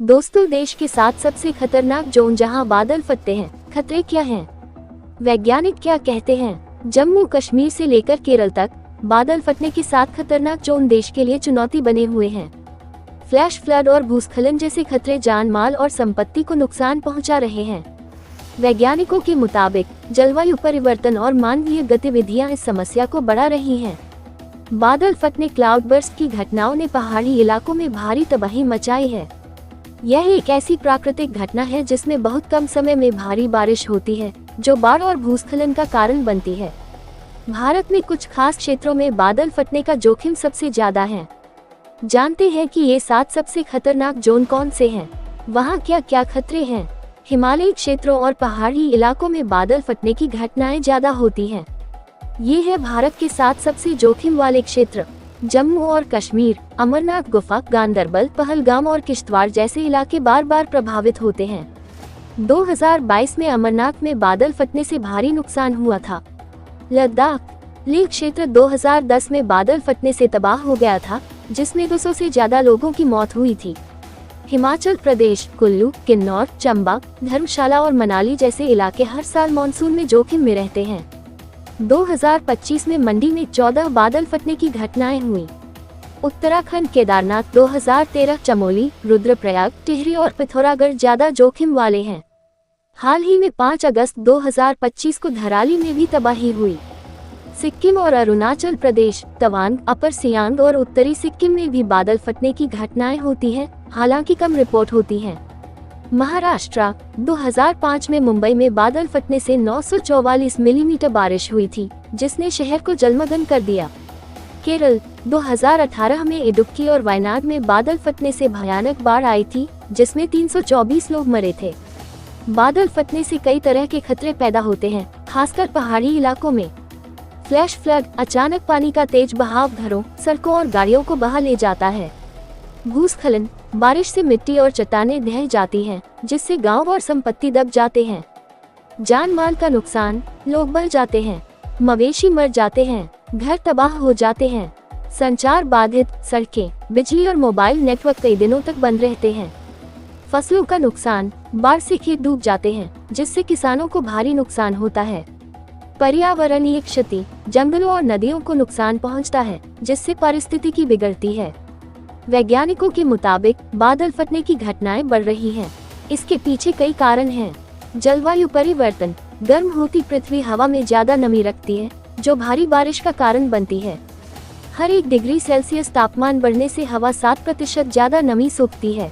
दोस्तों, देश के 7 सबसे खतरनाक जोन जहां बादल फटते हैं, खतरे क्या हैं? वैज्ञानिक क्या कहते हैं? जम्मू कश्मीर से लेकर केरल तक बादल फटने के 7 खतरनाक जोन देश के लिए चुनौती बने हुए हैं। फ्लैश फ्लड और भूस्खलन जैसे खतरे जान माल और संपत्ति को नुकसान पहुंचा रहे हैं। वैज्ञानिकों के मुताबिक जलवायु परिवर्तन और मानवीय गतिविधियां इस समस्या को बढ़ा रही हैं। बादल फटने, क्लाउड बर्स्ट की घटनाओं ने पहाड़ी इलाकों में भारी तबाही मचाई है। यह एक ऐसी प्राकृतिक घटना है जिसमें बहुत कम समय में भारी बारिश होती है, जो बाढ़ और भूस्खलन का कारण बनती है। भारत में कुछ खास क्षेत्रों में बादल फटने का जोखिम सबसे ज्यादा है। जानते हैं कि ये 7 सबसे खतरनाक जोन कौन से हैं? वहाँ क्या क्या खतरे हैं? हिमालयी क्षेत्रों और पहाड़ी इलाकों में बादल फटने की घटनाएं ज्यादा होती हैं। ये है भारत के 7 सबसे जोखिम वाले क्षेत्र। जम्मू और कश्मीर, अमरनाथ गुफा, गांदरबल, पहलगाम और किश्तवाड़ जैसे इलाके बार बार प्रभावित होते हैं। 2022 में अमरनाथ में बादल फटने से भारी नुकसान हुआ था। लद्दाख, लेह क्षेत्र 2010 में बादल फटने से तबाह हो गया था, जिसमें 200 से ज्यादा लोगों की मौत हुई थी। हिमाचल प्रदेश, कुल्लू, किन्नौर, चंबा, धर्मशाला और मनाली जैसे इलाके हर साल मानसून में जोखिम में रहते हैं। 2025 में मंडी में 14 बादल फटने की घटनाएं हुई। उत्तराखंड, केदारनाथ, 2013, चमोली, रुद्रप्रयाग, टिहरी और पिथौरागढ़ ज्यादा जोखिम वाले हैं। हाल ही में 5 अगस्त 2025 को धराली में भी तबाही हुई। सिक्किम और अरुणाचल प्रदेश, तवांग, अपर सियांग और उत्तरी सिक्किम में भी बादल फटने की घटनाएं होती हैं, हालांकि कम रिपोर्ट होती हैं। महाराष्ट्र, 2005 में मुंबई में बादल फटने से 944 मिलीमीटर बारिश हुई थी, जिसने शहर को जलमग्न कर दिया। केरल, 2018 में इडुक्की और वायनाड में बादल फटने से भयानक बाढ़ आई थी, जिसमें 324 लोग मरे थे। बादल फटने से कई तरह के खतरे पैदा होते हैं, खासकर पहाड़ी इलाकों में। फ्लैश फ्लड, अचानक पानी का तेज बहाव घरों, सड़कों और गाड़ियों को बहा ले जाता है। भूस्खलन, बारिश से मिट्टी और चट्टानें ढह जाती हैं, जिससे गांव और संपत्ति दब जाते हैं। जान माल का नुकसान, लोग बह जाते हैं, मवेशी मर जाते हैं, घर तबाह हो जाते हैं। संचार बाधित, सड़कें, बिजली और मोबाइल नेटवर्क कई दिनों तक बंद रहते हैं। फसलों का नुकसान, बाढ़ से खेत डूब जाते हैं, जिससे किसानों को भारी नुकसान होता है। पर्यावरणीय क्षति, जंगलों और नदियों को नुकसान पहुंचता है, जिससे पारिस्थितिकी बिगड़ती है। वैज्ञानिकों के मुताबिक बादल फटने की घटनाएं बढ़ रही हैं। इसके पीछे कई कारण हैं। जलवायु परिवर्तन, गर्म होती पृथ्वी हवा में ज्यादा नमी रखती है, जो भारी बारिश का कारण बनती है। हर 1 डिग्री सेल्सियस तापमान बढ़ने से हवा 7% ज्यादा नमी सोखती है।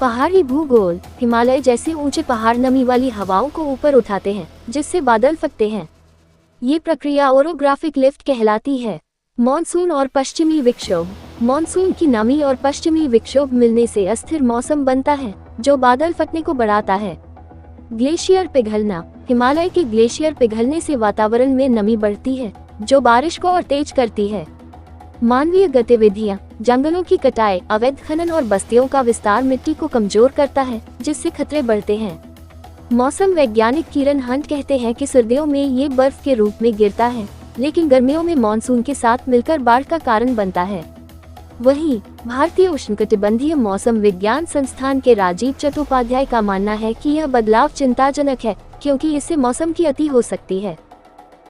पहाड़ी भूगोल, हिमालय जैसे ऊंचे पहाड़ नमी वाली हवाओं को ऊपर उठाते हैं, जिससे बादल फटते हैं। ये प्रक्रिया ओरोग्राफिक लिफ्ट कहलाती है। मॉनसून और पश्चिमी विक्षोभ, मॉनसून की नमी और पश्चिमी विक्षोभ मिलने से अस्थिर मौसम बनता है, जो बादल फटने को बढ़ाता है। ग्लेशियर पिघलना, हिमालय के ग्लेशियर पिघलने से वातावरण में नमी बढ़ती है, जो बारिश को और तेज करती है। मानवीय गतिविधियां, जंगलों की कटाई, अवैध खनन और बस्तियों का विस्तार मिट्टी को कमजोर करता है, जिससे खतरे बढ़ते हैं। मौसम वैज्ञानिक किरण हंट कहते हैं कि सर्दियों में ये बर्फ के रूप में गिरता है, लेकिन गर्मियों में मानसून के साथ मिलकर बाढ़ का कारण बनता है। वहीं भारतीय उष्णकटिबंधीय मौसम विज्ञान संस्थान के राजीव चट्टोपाध्याय का मानना है कि यह बदलाव चिंताजनक है, क्योंकि इससे मौसम की अति हो सकती है।